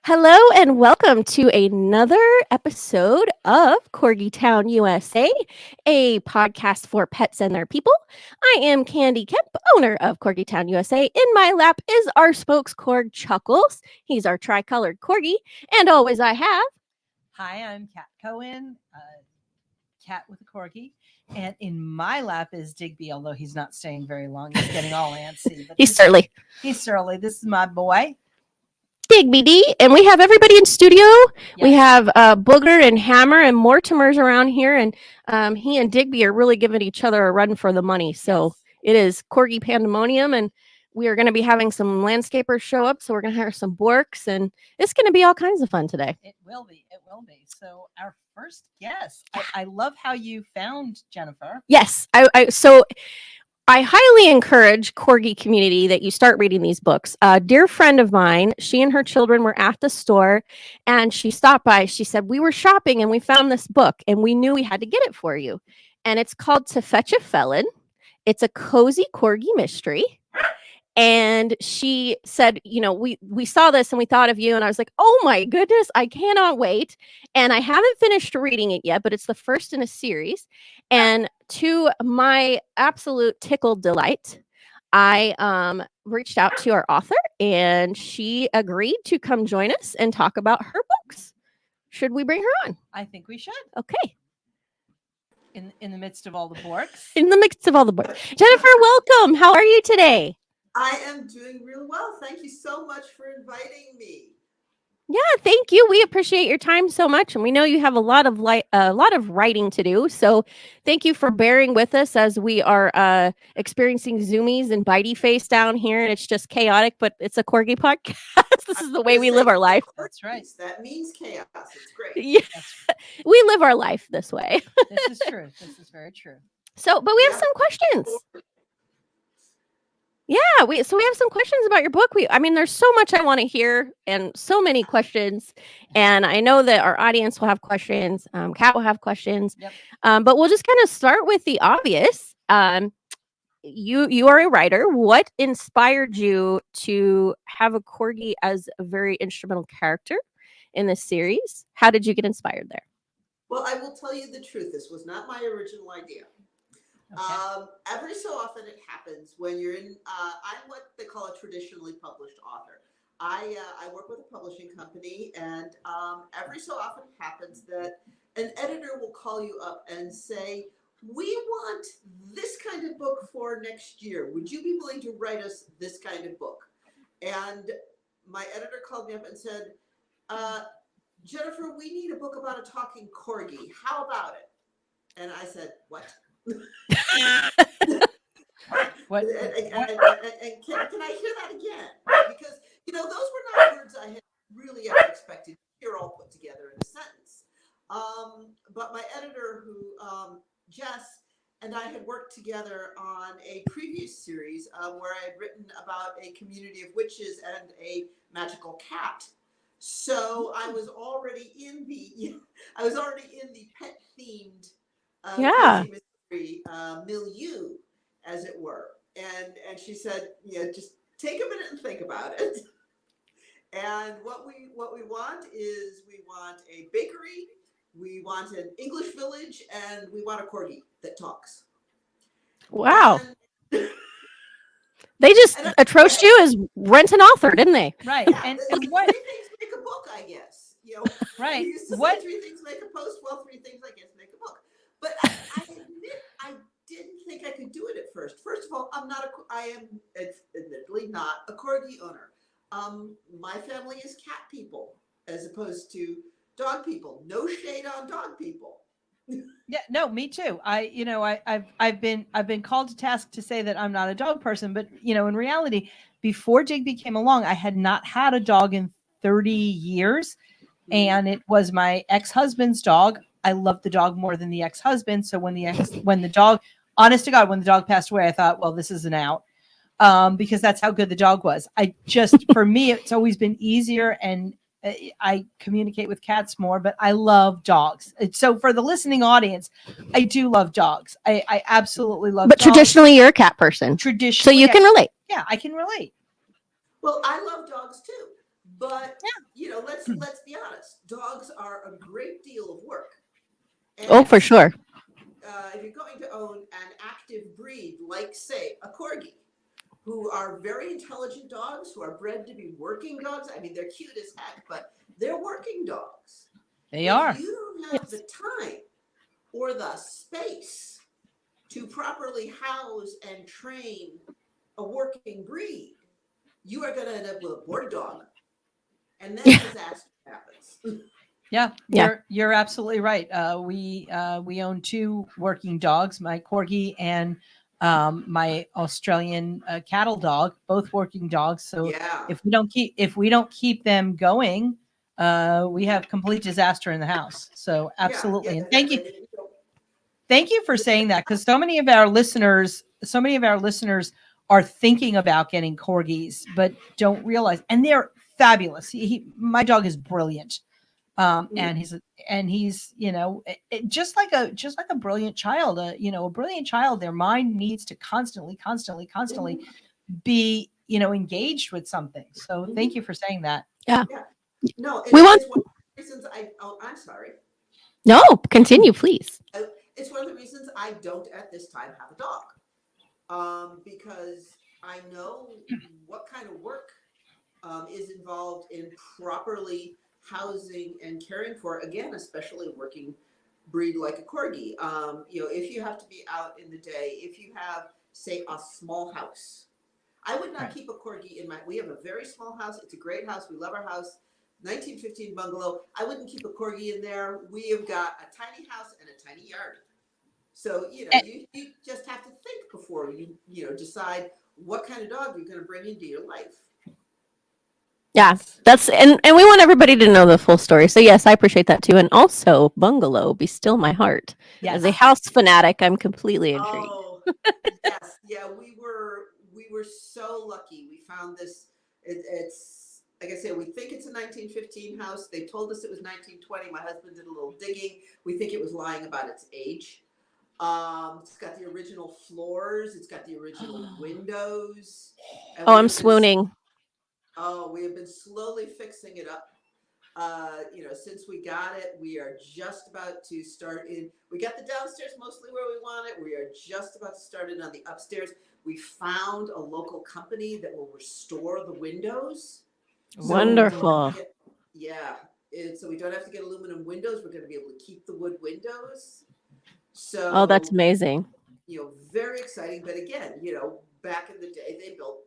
Hello and welcome to another episode of Corgi Town USA, a podcast for pets and their people. I am Candy Kemp, owner of Corgi Town USA. In my lap is our spokescorg Chuckles. He's our tricolored corgi, and always I have. Hi, I'm Kat Cohen, cat with a corgi. And in my lap is Digby, although he's not staying very long. He's getting all antsy. But He's surly. He's surly. This is my boy. Digby D, and we have everybody in studio. Yes. We have Booger and Hammer and Mortimer's around here, and he and Digby are really giving each other a run for the money. So It is Corgi Pandemonium, and we are going to be having some landscapers show up. So we're going to have some Borks, and it's going to be all kinds of fun today. It will be. It will be. So our first guest, I love how you found Jennifer. Yes, I highly encourage Corgi community that you start reading these books. A dear friend of mine, she and her children were at the store and she stopped by. She said, we were shopping and we found this book and we knew we had to get it for you. And it's called To Fetch A Felon. It's a cozy Corgi mystery. And she said, you know, we saw this and we thought of you. And I was like, oh my goodness, I cannot wait. And I haven't finished reading it yet, but it's the first in a series. And to my absolute tickled delight, I reached out to our author and she agreed to come join us and talk about her books. Should we bring her on? I think we should. Okay. In the midst of all the Borks. In the midst of all the books. Jennifer, welcome. How are you today? I am doing real well. Thank you so much for inviting me. Yeah, thank you. We appreciate your time so much, and we know you have a lot of writing to do. So, thank you for bearing with us as we are experiencing zoomies and bitey face down here, and it's just chaotic. But it's a Corgi podcast. This is the way we live our life. That's right. That means chaos. It's great. Yeah, we live our life this way. This is true. This is very true. So, but we have some questions. Yeah, we have some questions about your book. There's so much I want to hear and so many questions. And I know that our audience will have questions. Kat will have questions. Yep. But we'll just kind of start with the obvious. You are a writer. What inspired you to have a corgi as a very instrumental character in this series? How did you get inspired there? Well, I will tell you the truth. This was not my original idea. Okay. Every so often it happens when you're in, I'm what they call a traditionally published author. I work with a publishing company, and every so often it happens that an editor will call you up and say, we want this kind of book for next year. Would you be willing to write us this kind of book? And my editor called me up and said, Jennifer, we need a book about a talking corgi. How about it? And I said, what? What? And can I hear that again? Because, those were not words I had really ever expected to hear all put together in a sentence. But my editor, who, Jess, and I had worked together on a previous series where I had written about a community of witches and a magical cat. So I was already in the pet themed milieu, as it were. And she said, just take a minute and think about it. And what we want is we want a bakery, we want an English village, and we want a corgi that talks. Wow. They just atrocious you as rent an author, didn't they? Right. Yeah, and what? 3 things make a book, I guess. Right. We used to say 3 things make a post. Well, 3 things, I guess, make a book. But I admit I didn't think I could do it at first. First of all, I am admittedly not a corgi owner. My family is cat people as opposed to dog people. No shade on dog people. Yeah, no, me too. I've been called to task to say that I'm not a dog person, but in reality, before Digby came along, I had not had a dog in 30 years, and it was my ex-husband's dog. I loved the dog more than the ex-husband. So when the dog, honest to God, when the dog passed away, I thought, well, this is an out. because that's how good the dog was. For me, it's always been easier, and I communicate with cats more, but I love dogs. So for the listening audience, I do love dogs. I absolutely love But dogs. traditionally, you're a cat person. Traditionally, So you can relate. Yeah, I can relate. Well, I love dogs too, but let's be honest. Dogs are a great deal of work. And Oh, for sure. if you're going to own an active breed, like say a corgi, who are very intelligent dogs, who are bred to be working dogs. I mean, they're cute as heck, but they're working dogs. They are. If you don't have the time or the space to properly house and train a working breed, you are going to end up with a board dog, and then disaster happens. Yeah, Yeah. you're absolutely right. We own 2 working dogs, my corgi and my Australian cattle dog, both working dogs. So Yeah. if we don't keep them going, we have complete disaster in the house. So absolutely, and thank you for saying that, because so many of our listeners are thinking about getting corgis, but don't realize, and they're fabulous. My dog is brilliant. And he's just like a brilliant child, a brilliant child. Their mind needs to constantly be engaged with something. So thank you for saying that. Yeah. No, We want. it's one of the reasons I'm sorry. No, continue, please. It's one of the reasons I don't at this time have a dog, because I know what kind of work is involved in properly housing and caring for, again, especially working breed like a corgi. If you have to be out in the day, if you have, say, a small house, I would not keep a corgi in we have a very small house. It's a great house. We love our house. 1915 bungalow. I wouldn't keep a corgi in there. We have got a tiny house and a tiny yard. So, you just have to think before you decide what kind of dog you're going to bring into your life. Yeah, that's and we want everybody to know the full story. So yes, I appreciate that too. And also, Bungalow, be still my heart. Yes. As a house fanatic, I'm completely intrigued. Oh, yes, yeah, we were so lucky. We found this. It's like I said, we think it's a 1915 house. They told us it was 1920. My husband did a little digging. We think it was lying about its age. It's got the original floors. It's got the original windows. And Oh, I'm swooning. We have been slowly fixing it up. Since we got it, we are just about to start in. We got the downstairs mostly where we want it. We are just about to start it on the upstairs. We found a local company that will restore the windows. Wonderful. So we don't have to get aluminum windows. We're going to be able to keep the wood windows. So, oh, that's amazing. Very exciting. But again, back in the day, they built.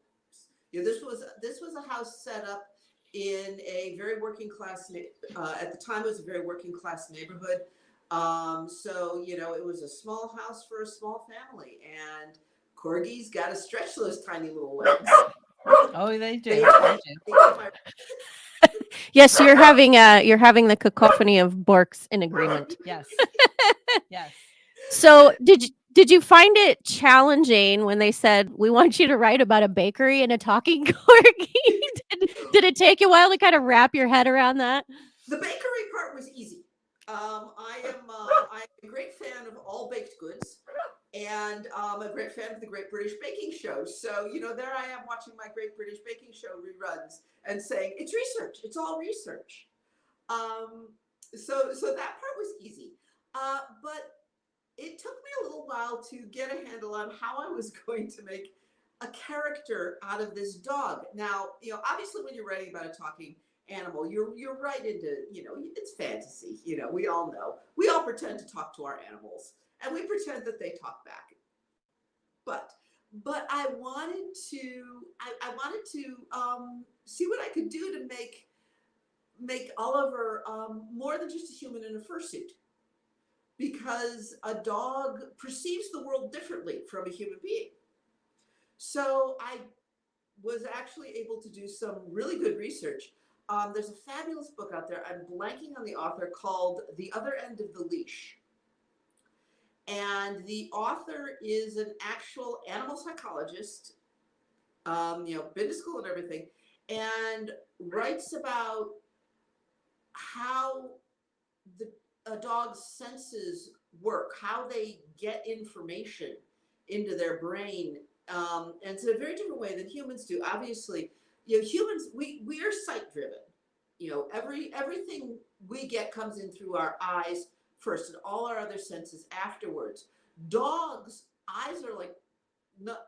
This was a house set up in a very working class. At the time, it was a very working class neighborhood. So it was a small house for a small family, and corgis got to stretch those tiny little legs. Oh, they do. They do. Yes, you're having the cacophony of Borks in agreement. Yes. Yes. So did you find it challenging when they said we want you to write about a bakery and a talking corgi? did it take you a while to kind of wrap your head around that? The bakery part was easy. I'm a great fan of all baked goods, and I'm a great fan of the Great British Baking Show. So there I am watching my Great British Baking Show reruns and saying it's research. It's all research. So that part was easy, but it took me a little while to get a handle on how I was going to make a character out of this dog. Now, obviously when you're writing about a talking animal, you're right into, it's fantasy. We all know. We all pretend to talk to our animals, and we pretend that they talk back. But I wanted to see what I could do to make Oliver more than just a human in a fursuit. Because a dog perceives the world differently from a human being. So I was actually able to do some really good research. There's a fabulous book out there. I'm blanking on the author, called The Other End of the Leash. And the author is an actual animal psychologist been to school and everything, and writes about how a dog's senses work, how they get information into their brain. And it's in a very different way than humans do. Obviously, humans, we are sight driven. Everything we get comes in through our eyes first and all our other senses afterwards. Dogs' eyes are like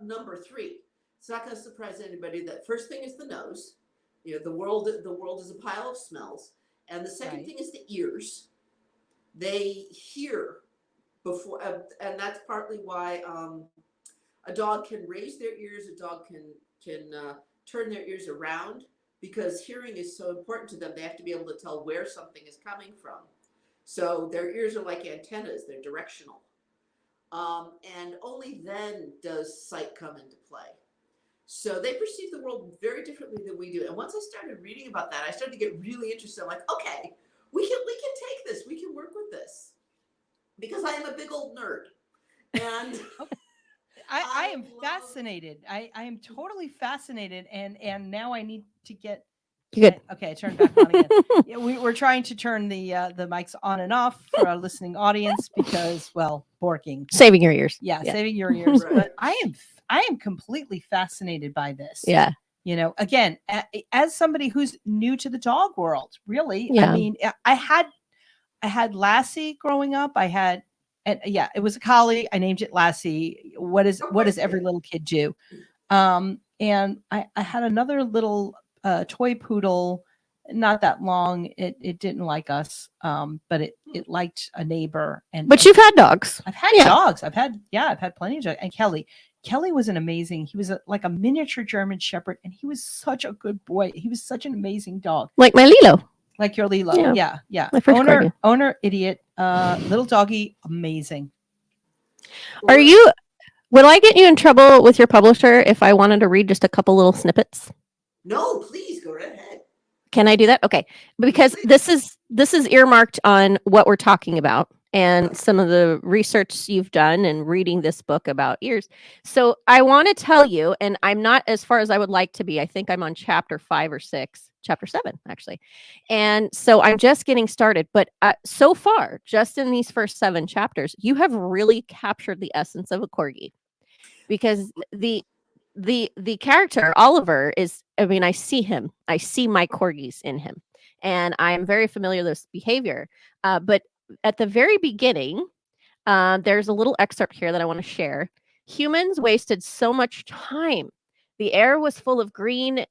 number three. It's not going to surprise anybody that first thing is the nose. The world is a pile of smells. And the second thing is the ears. They hear before, and that's partly why a dog can raise their ears. A dog can turn their ears around, because hearing is so important to them. They have to be able to tell where something is coming from. So their ears are like antennas. They're directional. And only then does sight come into play. So they perceive the world very differently than we do. And once I started reading about that, I started to get really interested. I'm like, okay, we can take this. We can work with this, because I am a big old nerd. And I am fascinated. I am totally fascinated. And now I need to get. Good. Okay, I turned back on again. Yeah, we're trying to turn the mics on and off for our listening audience because, well, borking. Saving your ears. Yeah, saving your ears. Right. But I am completely fascinaed by this. Yeah. Again, as somebody who's new to the dog world, really. Yeah. I mean, I had Lassie growing up. It was a collie. I named it Lassie. What does every little kid do? And I had another little toy poodle, not that long. It didn't like us, but it liked a neighbor. But you've had dogs. I've had dogs. I've had plenty of dogs. And Kelly was an amazing. He was like a miniature German Shepherd, and he was such a good boy. He was such an amazing dog. Like my Lilo. Like your Lilo. Yeah. My first corgi. Owner, idiot. Little doggy, amazing. Will I get you in trouble with your publisher if I wanted to read just a couple little snippets? No, please go right ahead. Can I do that? Okay. Because this is earmarked on what we're talking about and some of the research you've done and reading this book about ears. So I want to tell you, and I'm not as far as I would like to be. I think I'm on chapter 5 or 6, chapter 7, actually. And so I'm just getting started. But so far, just in these first 7 chapters, you have really captured the essence of a corgi, because the character Oliver is, I see him. I see my corgis in him, and I am very familiar with this behavior. But at the very beginning, there's a little excerpt here that I want to share. Humans wasted so much time. The air was full of green,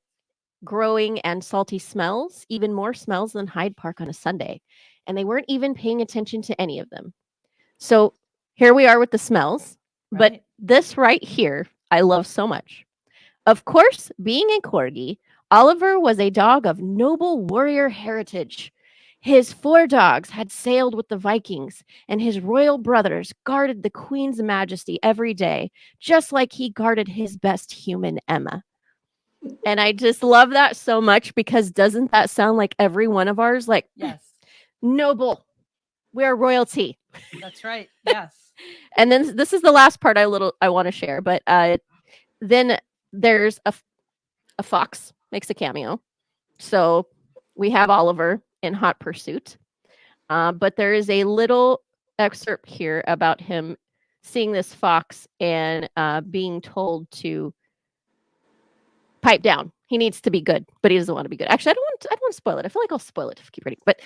growing, and salty smells, even more smells than Hyde Park on a Sunday. And they weren't even paying attention to any of them. So here we are with the smells. Right. But this right here, I love so much. Of course, being a corgi, Oliver was a dog of noble warrior heritage. His 4 dogs had sailed with the Vikings, and his royal brothers guarded the Queen's majesty every day, just like he guarded his best human, Emma. And I just love that so much, because doesn't that sound like every one of ours? Like, yes, noble, we're royalty. That's right. Yes. And then this is the last part I want to share, but then there's a fox makes a cameo. So we have Oliver in hot pursuit. But there is a little excerpt here about him seeing this fox and being told to pipe down. He needs to be good, but he doesn't want to be good. Actually, I don't want to spoil it. I feel like I'll spoil it if I keep reading. But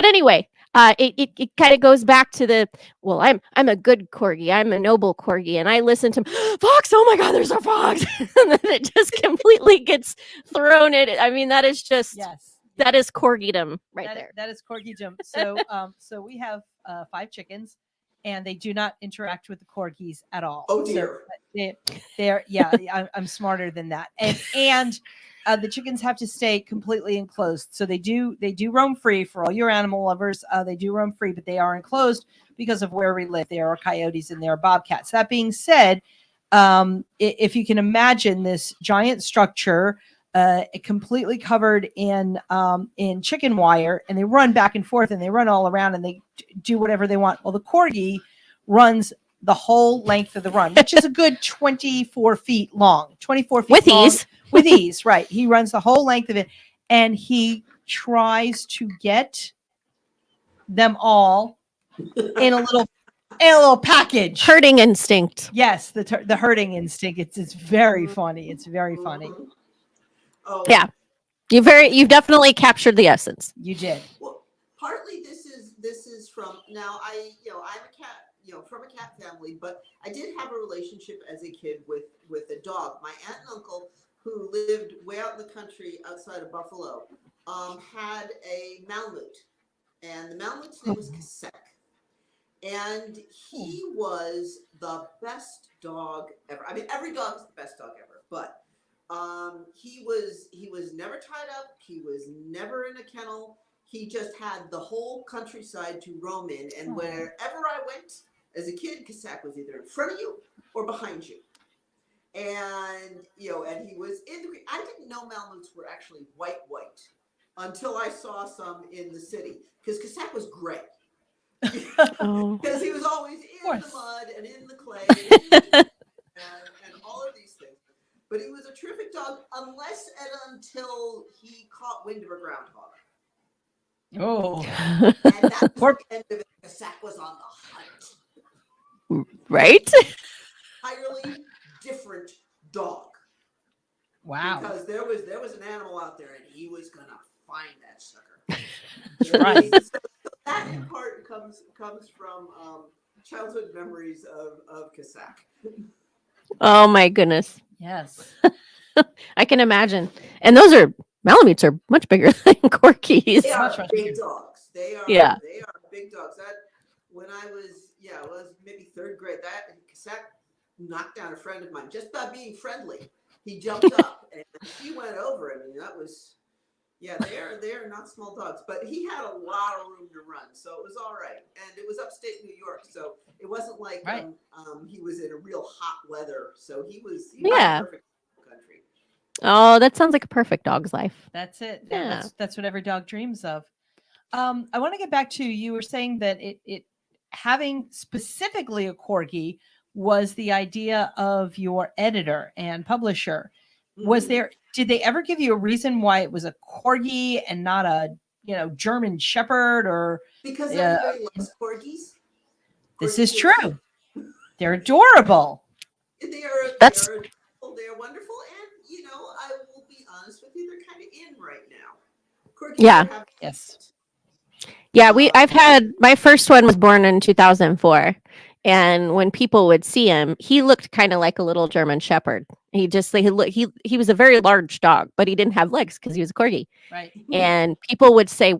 anyway, it kind of goes back to I'm a good corgi. I'm a noble corgi, and I listen to fox. Oh my God, there's a fox, and then it just completely gets thrown in. That is just that is Corgidem there. That is Corgidem. So we have 5 chickens, and they do not interact with the corgis at all. Oh dear. So I'm smarter than that. And the chickens have to stay completely enclosed. So they do roam free. For all your animal lovers. They do roam free, but they are enclosed because of where we live. There are coyotes and there are bobcats. That being said, if you can imagine this giant structure, completely covered in chicken wire, and they run back and forth, and they run all around, and they do whatever they want. Well, the corgi runs the whole length of the run, which is a good 24 feet long, 24 feet With long. ease. With ease, right. He runs the whole length of it, and he tries to get them all in a little package. Herding instinct. Yes, the herding instinct. It's very funny. It's very funny. Oh Yeah. You've definitely captured the essence. You did. Well, partly this is from now. I'm a cat. From a cat family, but I did have a relationship as a kid with a dog. My aunt and uncle, who lived way out in the country outside of Buffalo, had a Malamute, and the Malamute's name was Kasek. And he was the best dog ever. I mean, every dog is the best dog ever, but he was never tied up. He was never in a kennel. He just had the whole countryside to roam in, and wherever I went as a kid, Kasek was either in front of you or behind you. And and he was in the. I didn't know Malamutes were actually white until I saw some in the city, because Kasek was gray. Oh. Because he was always in the mud and in the clay and all of these things. But he was a terrific dog, unless and until he caught wind of a groundhog. Oh. And that was the end of it. Kasek was on the hunt. Right? Entirely different dog. Wow. Because there was an animal out there, and he was gonna find that sucker. Right. So that in part comes from childhood memories of Kasek. Oh my goodness. Yes. I can imagine. And those Malamutes are much bigger than Corgis. They are much big dogs. They are big dogs. That when I was maybe third grade, that Kasek knocked down a friend of mine just by being friendly. He jumped up and she went over him, and that was they are not small dogs, but he had a lot of room to run, so it was all right. And it was upstate New York, so it wasn't like he was in a real hot weather. So he was perfect country. Oh, that sounds like a perfect dog's life. That's it. Yeah. That's what every dog dreams of. I want to get back to, you were saying that it having specifically a Corgi was the idea of your editor and publisher. Mm-hmm. Did they ever give you a reason why it was a Corgi and not a German Shepherd? Or because everybody loves Corgis. This is true. They're adorable. They are wonderful, and I will be honest with you, they're kind of in right now. Corgis Yes. Yeah, I've had my first one was born in 2004, and when people would see him, he looked kind of like a little German Shepherd. He was a very large dog, but he didn't have legs because he was a Corgi. Right. And people would say,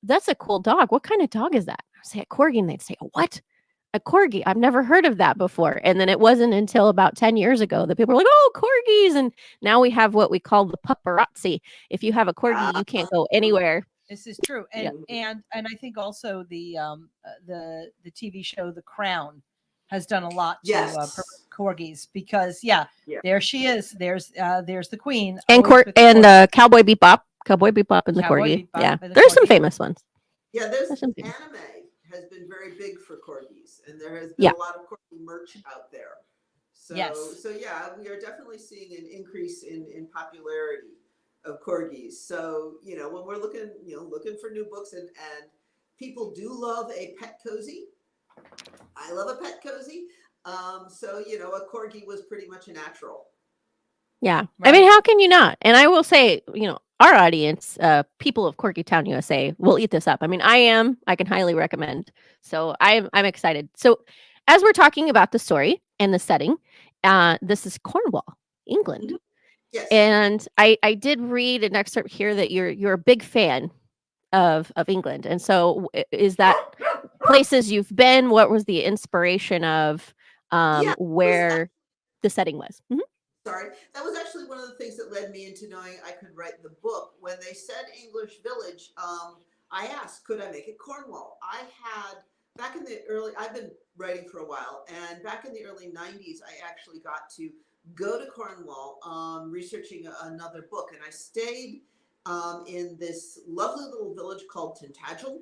"That's a cool dog. What kind of dog is that?" I'd say a Corgi, and they'd say, "What? A Corgi? I've never heard of that before." And then it wasn't until about 10 years ago that people were like, "Oh, Corgis!" And now we have what we call the paparazzi. If you have a Corgi, you can't go anywhere. This is true, and I think also the TV show The Crown has done a lot to Corgis, because there she is. There's the Queen, and Cowboy Bebop and the Corgi. There's some famous ones. Yeah, there's some anime has been very big for Corgis, and there has been a lot of Corgi merch out there. So we are definitely seeing an increase in popularity of Corgis. So when we're looking for new books, and people do love a pet cozy. I love a pet cozy. So a Corgi was pretty much a natural. Yeah, right. I mean, how can you not? And I will say, our audience, people of Corgi Town, USA, will eat this up. I mean, I can highly recommend. So I'm excited. So as we're talking about the story and the setting, this is Cornwall, England. Mm-hmm. Yes. And I did read an excerpt here that you're a big fan of England. And so is that places you've been? What was the inspiration of where the setting was? Mm-hmm. Sorry, that was actually one of the things that led me into knowing I could write the book. When they said English village, I asked, could I make it Cornwall? I've been writing for a while, and back in the early 90s, I actually got to go to Cornwall researching another book, and I stayed in this lovely little village called Tintagel,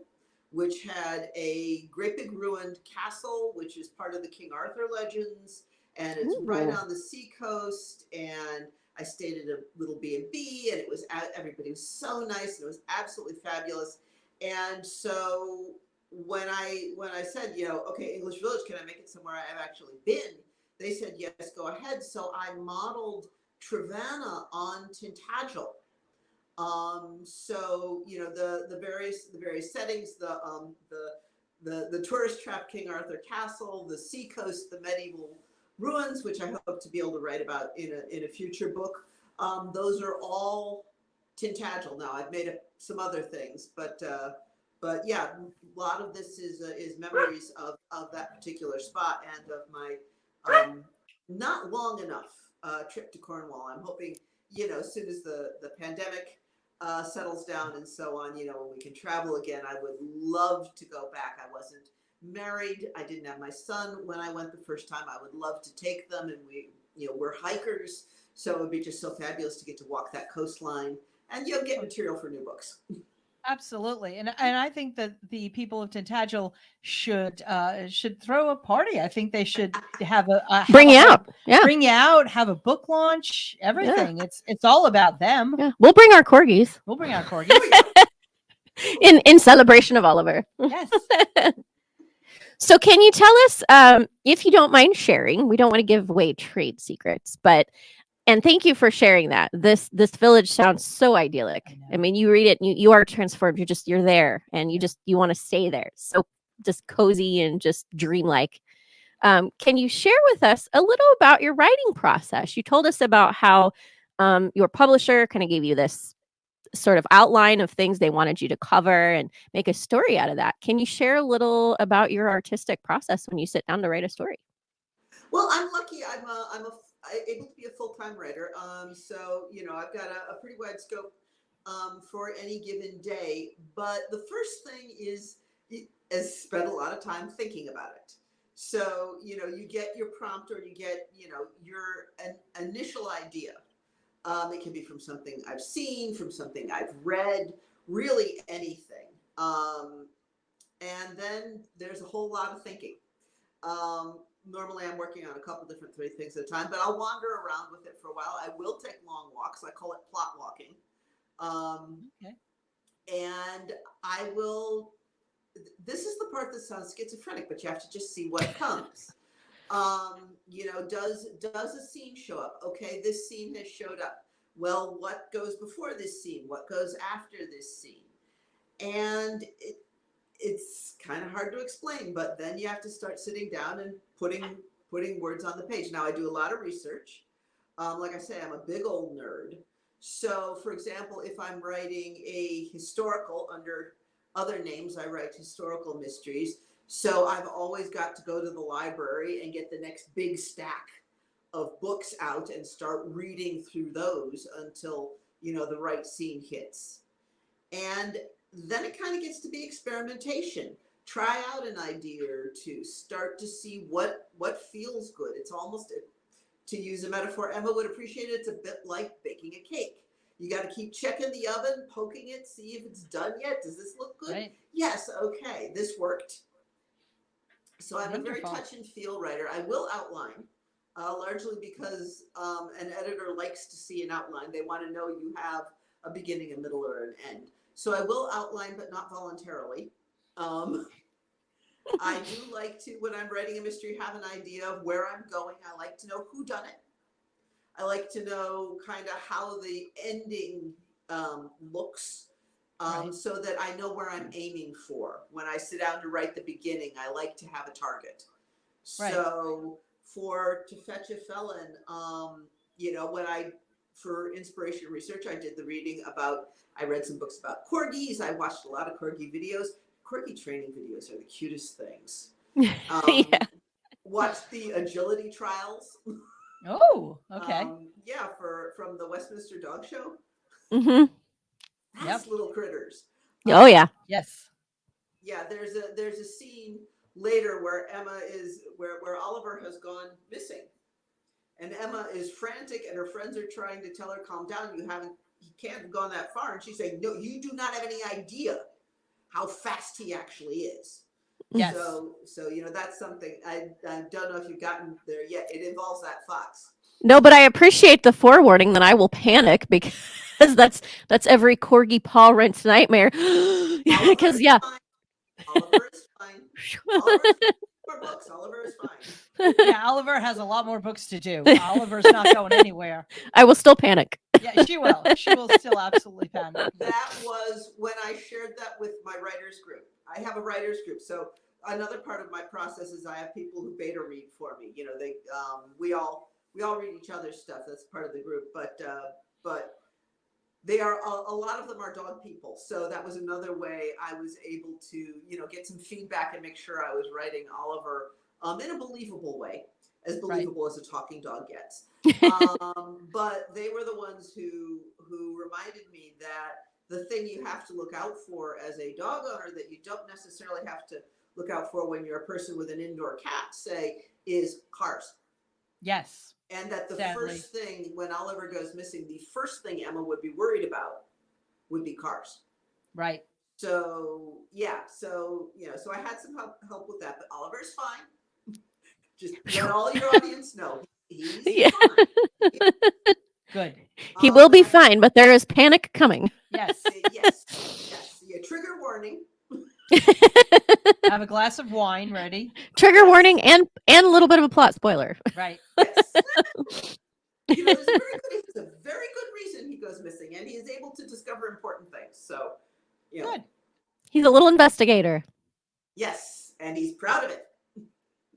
which had a great big ruined castle, which is part of the King Arthur legends, and it's right on the seacoast. And I stayed at a little B&B, and it was everybody was so nice, and it was absolutely fabulous. And so when I said, okay, English Village, can I make it somewhere I've actually been? They said, yes, go ahead. So I modeled Trevanna on Tintagel. So the various settings, the tourist trap King Arthur Castle, the seacoast, the medieval ruins, which I hope to be able to write about in a future book. Those are all Tintagel. Now I've made up some other things, but yeah, a lot of this is memories of that particular spot and of my not long enough trip to Cornwall. I'm hoping, as soon as the pandemic settles down and so on, when we can travel again, I would love to go back. I wasn't married. I didn't have my son when I went the first time. I would love to take them, and we're hikers, so it would be just so fabulous to get to walk that coastline and get material for new books. Absolutely, and I think that the people of Tintagel should throw a party. I think they should have bring you out, bring you out, have a book launch, everything. Yeah. It's all about them. Yeah, we'll bring our corgis. We'll bring our corgis in celebration of Oliver. Yes. So, can you tell us, if you don't mind sharing? We don't want to give away trade secrets, and thank you for sharing that. This village sounds so idyllic. I mean, you read it, and you are transformed. You're there, and you want to stay there. So just cozy and just dreamlike. Can you share with us a little about your writing process? You told us about how your publisher kind of gave you this sort of outline of things they wanted you to cover and make a story out of that. Can you share a little about your artistic process when you sit down to write a story? Well, I'm lucky. I'm able to be a full-time writer. So, I've got a pretty wide scope for any given day. But the first thing is spend a lot of time thinking about it. So, you get your prompt, or you get, your initial idea. It can be from something I've seen, from something I've read, really anything. And then there's a whole lot of thinking. Normally I'm working on a couple different things at a time, but I'll wander around with it for a while. I will take long walks. I call it plot walking. Okay. And I will, this is the part that sounds schizophrenic, but you have to just see what comes. Does a scene show up? Okay, this scene has showed up. Well, what goes before this scene? What goes after this scene? And it's kind of hard to explain, but then you have to start sitting down and putting words on the page. Now, I do a lot of research. Like I say, I'm a big old nerd. So, for example, if I'm writing a historical, under other names, I write historical mysteries. So I've always got to go to the library and get the next big stack of books out and start reading through those until, the right scene hits. And then it kind of gets to be experimentation. Try out an idea or two. Start to see what feels good. It's almost, to use a metaphor Emma would appreciate it, it's a bit like baking a cake. You got to keep checking the oven, poking it, see if it's done yet. Does this look good? Right. Yes, okay, this worked. So I'm Wonderful. a very touch and feel writer. I will outline, largely because an editor likes to see an outline. They want to know you have a beginning, a middle, or an end. So I will outline, but not voluntarily. I do like to, when I'm writing a mystery, have an idea of where I'm going. I like to know who done it. I like to know kind of how the ending looks, Right. so that I know where I'm aiming for. When I sit down to write the beginning, I like to have a target. Right. So to Fetch A Felon, for inspiration and research, I did the reading I read some books about corgis. I watched a lot of corgi videos. Corgi training videos are the cutest things. Yeah. Watched the agility trials. Oh, okay. From the Westminster Dog Show. Mm-hmm. That's little critters. Oh yeah. Yes. Yeah, there's a scene later where where Oliver has gone missing. And Emma is frantic, and her friends are trying to tell her, calm down, you can't have gone that far. And she's saying, no, you do not have any idea how fast he actually is. Yes. So that's something I don't know if you've gotten there yet. It involves that fox. No, but I appreciate the forewarning that I will panic because that's every corgi parent's nightmare. Because yeah. Oliver is fine. Oliver is fine. For books, Oliver is fine. Yeah, Oliver has a lot more books to do. Oliver's not going anywhere. I will still panic. Yeah, she will. She will still absolutely panic. That was when I shared that with my writers group. I have a writers group, so another part of my process is I have people who beta read for me. They we all read each other's stuff. That's part of the group, but they are a lot of them are dog people. So that was another way I was able to get some feedback and make sure I was writing Oliver in a believable way, as believable as a talking dog gets. But they were the ones who reminded me that the thing you have to look out for as a dog owner that you don't necessarily have to look out for when you're a person with an indoor cat, say, is cars. Yes. And that the first thing when Oliver goes missing, the first thing Emma would be worried about would be cars. Right. So yeah, so I had some help with that, but Oliver's fine. Just let all your audience know he's fine. Good. He will be fine, but there is panic coming. Yes. Yes. Yeah, trigger warning. Have a glass of wine ready. Trigger warning and a little bit of a plot spoiler. Right. Yes. There's a very good reason he goes missing, and he is able to discover important things. So, good. He's a little investigator. Yes, and he's proud of it.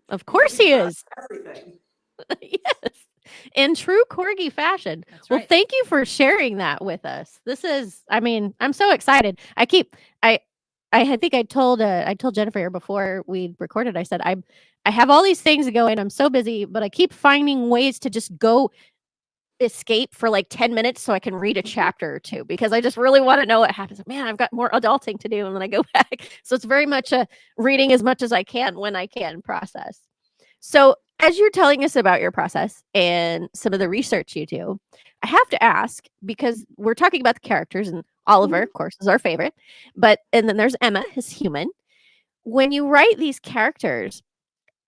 Of course he is. Everything. Yes. In true corgi fashion. That's well, right. thank you for sharing that with us. This is, I'm so excited. I think I told Jennifer here before we recorded. I said I have all these things going. I'm so busy, but I keep finding ways to just go escape for like 10 minutes so I can read a chapter or two because I just really want to know what happens. Man, I've got more adulting to do and then I go back. So it's very much a reading as much as I can when I can process. So as you're telling us about your process and some of the research you do, I have to ask, because we're talking about the characters and Oliver, of course, is our favorite, and then there's Emma, his human. When you write these characters,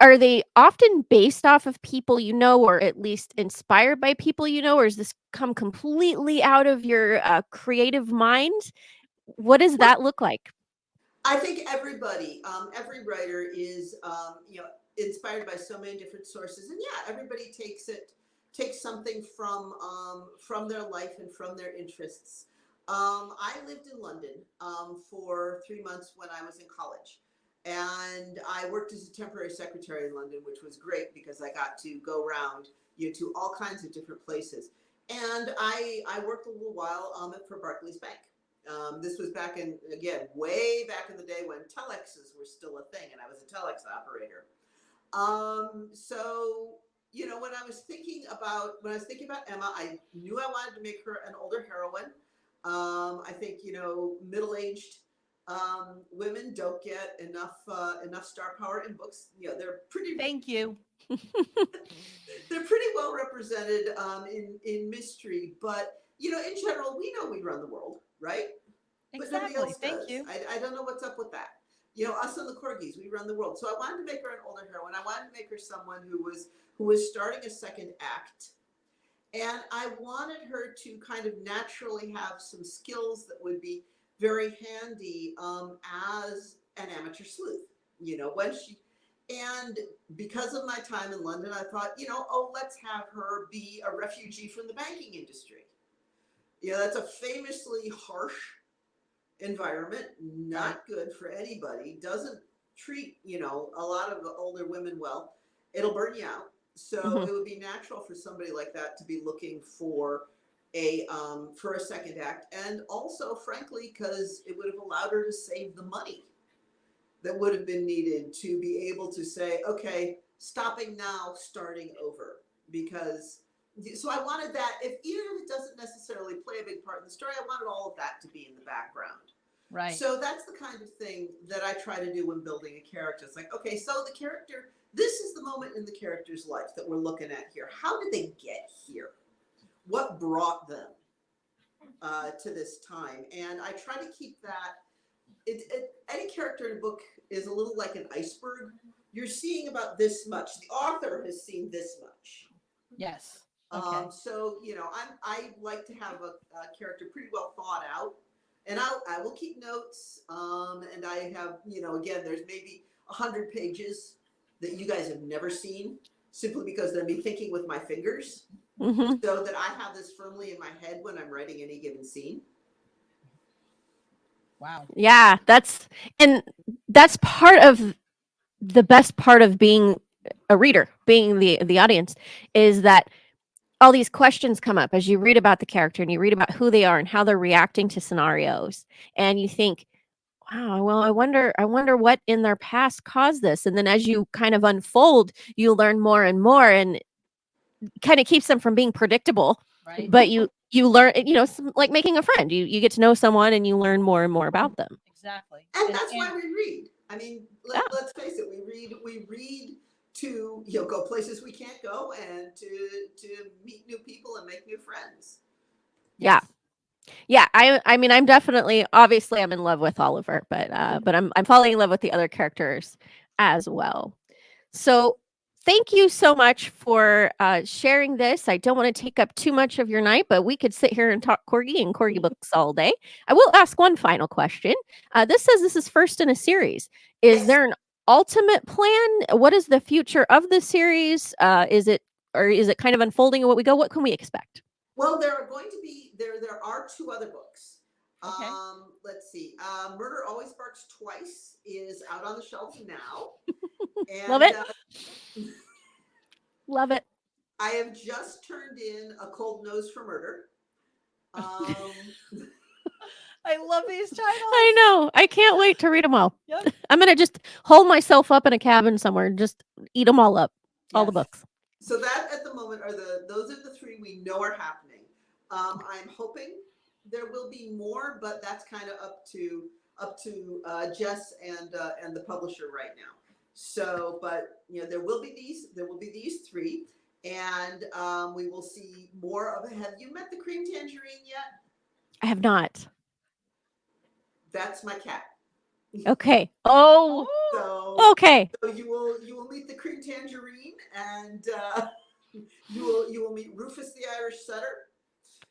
are they often based off of people you know, or at least inspired by people you know, or does this come completely out of your creative mind? What does that look like? I think everybody, every writer is, inspired by so many different sources, and yeah, everybody takes something from their life and from their interests. I lived in London for 3 months when I was in college. And I worked as a temporary secretary in London, which was great because I got to go around to all kinds of different places. And I worked a little while for Barclays Bank. This was way back in the day when telexes were still a thing, and I was a telex operator. So when I was thinking about Emma, I knew I wanted to make her an older heroine. I think middle-aged women don't get enough star power in books. They're pretty. Thank you. They're pretty well represented in mystery, but in general, we know we run the world, right? Exactly. But nobody else Thank does. you. I don't know what's up with that. Us and the Corgis, we run the world. So I wanted to make her an older heroine. I wanted to make her someone who was starting a second act. And I wanted her to kind of naturally have some skills that would be very handy as an amateur sleuth. And because of my time in London, I thought, let's have her be a refugee from the banking industry. That's a famously harsh environment, not good for anybody, doesn't treat, a lot of older women well. It'll burn you out. So it would be natural for somebody like that to be looking for a second act, and also, frankly, because it would have allowed her to save the money that would have been needed to be able to say, okay, stopping now, starting over. So I wanted that, even if it doesn't necessarily play a big part in the story, I wanted all of that to be in the background. Right. So that's the kind of thing that I try to do when building a character. It's like, okay, so the character, this is the moment in the character's life that we're looking at here. How did they get here? What brought them to this time? And I try to keep that any character in a book is a little like an iceberg. You're seeing about this much. The author has seen this much. Yes. Okay. So I like to have a character pretty well thought out, and I will keep notes. And I have again, there's maybe 100 pages that you guys have never seen, simply because I'll be thinking with my fingers, so that I have this firmly in my head when I'm writing any given scene. Wow. Yeah, that's part of the best part of being a reader, being the audience, is that all these questions come up as you read about the character and you read about who they are and how they're reacting to scenarios, and you think, wow, well, I wonder what in their past caused this. And then as you kind of unfold, you learn more and more, and kind of keeps them from being predictable. Right. But you learn, like making a friend. You get to know someone and you learn more and more about them. Exactly. And that's why we read. I mean, let's face it, we read to go places we can't go, and to meet new people and make new friends. Yes. Yeah. I mean, I'm definitely, obviously I'm in love with Oliver, but I'm falling in love with the other characters as well. So thank you so much for sharing this. I don't want to take up too much of your night, but we could sit here and talk Corgi and Corgi books all day. I will ask one final question. This says this is first in a series. Is there an ultimate plan? What is the future of the series? Is it kind of unfolding in what we go? What can we expect? Well, there are going to be there are 2 other books. Okay. Let's see. Murder Always Barks Twice is out on the shelves now. And, Love it. Love it. I have just turned in A Cold Nose for Murder. I love these titles. I know. I can't wait to read them all. Yep. I'm going to just hold myself up in a cabin somewhere and just eat them all up. All the books. So that at the moment those are the 3 we know are happening. I'm hoping there will be more, but that's kind of up to Jess and the publisher right now. So, but there will be these 3, and we will see more of it. Have you met the cream tangerine yet? I have not. That's my cat. Okay. Oh. So, okay. So you will meet the cream tangerine, and you will meet Rufus the Irish Setter.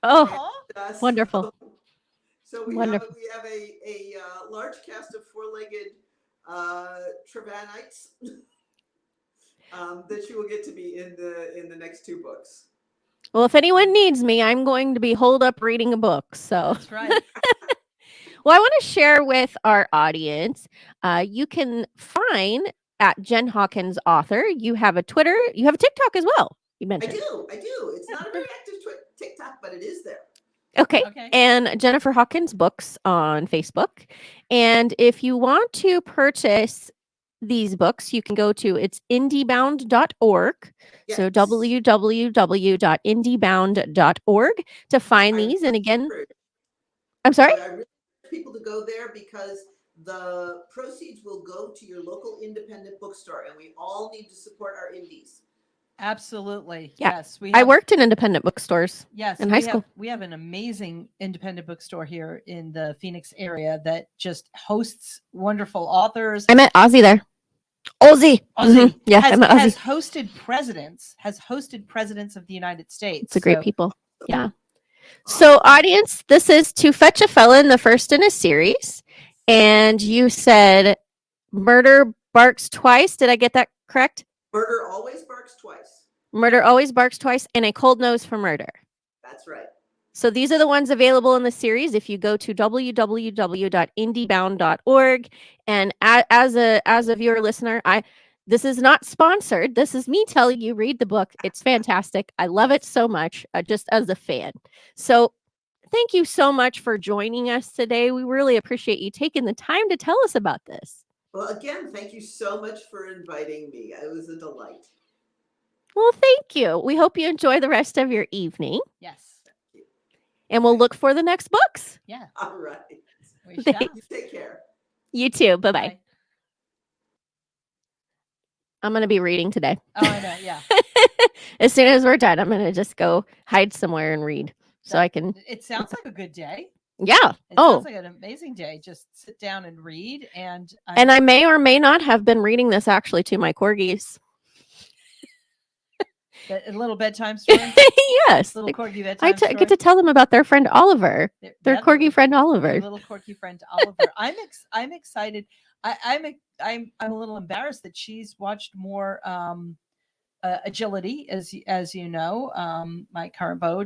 Oh, And, wonderful. So we wonderful. have a large cast of 4-legged Trevanites that you will get to be in the next 2 books. Well, if anyone needs me, I'm going to be holed up reading a book. So That's right. Well, I want to share with our audience. You can find at Jen Hawkins Author. You have a Twitter. You have a TikTok as well. You mentioned. I do. It's not a very active TikTok, but it is there. Okay. And Jennifer Hawkins Books on Facebook. And if you want to purchase these books, you can go to it's indiebound.org. Yes. So www.indiebound.org to find these. And again, I'm sorry? I really urge people to go there, because the proceeds will go to your local independent bookstore, and we all need to support our indies. Absolutely. Yeah. Yes. I worked in independent bookstores. Yes. In high school. We have an amazing independent bookstore here in the Phoenix area that just hosts wonderful authors. I met Ozzy there. Ozzy. Mm-hmm. Yeah, I met Ozzy. Has hosted presidents of the United States. It's a great people. Yeah. So audience, this is To Fetch a Felon, the first in a series. And you said Murder Barks Twice. Did I get that correct? Murder Always Barks Twice. Murder Always Barks Twice, and A Cold Nose for Murder. That's right. So these are the ones available in the series. If you go to www.indiebound.org, and as a viewer listener, this is not sponsored. This is me telling you, read the book. It's fantastic. I love it so much, just as a fan. So thank you so much for joining us today. We really appreciate you taking the time to tell us about this. Well, again, thank you so much for inviting me. It was a delight. Well, thank you. We hope you enjoy the rest of your evening. Yes. And we'll look for the next books. Yeah. All right. We shall. You take care. You too. Bye-bye. Bye. I'm going to be reading today. Oh, I know. Yeah. As soon as we're done, I'm going to just go hide somewhere and read so I can. It sounds like a good day. Yeah. It Oh, sounds like an amazing day. Just sit down and read. And I may or may not have been reading this actually to my corgis. a little bedtime story. Yes. Little corgi bedtime I get to tell them about their friend Oliver, their Yeah, corgi friend their Oliver. little corgi friend Oliver. I'm excited. I'm a little embarrassed that she's watched more agility, as you know. My current beau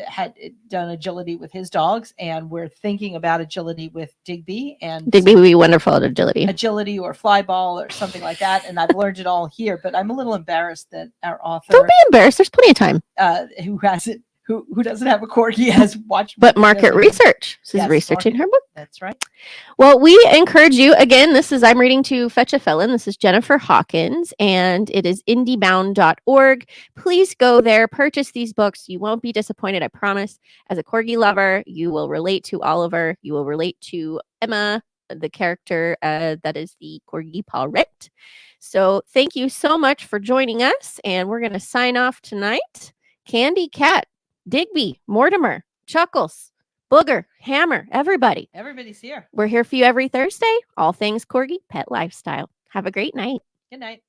had done agility with his dogs, and we're thinking about agility with Digby and Digby would be wonderful at agility. or fly ball or something like that. And I've learned it all here, but I'm a little embarrassed that our author, Don't be embarrassed. There's plenty of time. who doesn't have a corgi, has watched. But market research. She's Yes, researching her book. That's right. Well, we encourage you again. I'm reading to Fetch A Felon. This is Jennifer Hawkins, and it is indiebound.org. Please go there, purchase these books. You won't be disappointed, I promise. As a corgi lover, you will relate to Oliver. You will relate to Emma, the character that is the corgi parrot. So thank you so much for joining us, and we're going to sign off tonight. Candy, Cat, Digby, Mortimer, Chuckles, Booger, Hammer, everybody. Everybody's here. We're here for you every Thursday. All things corgi pet lifestyle. Have a great night. Good night.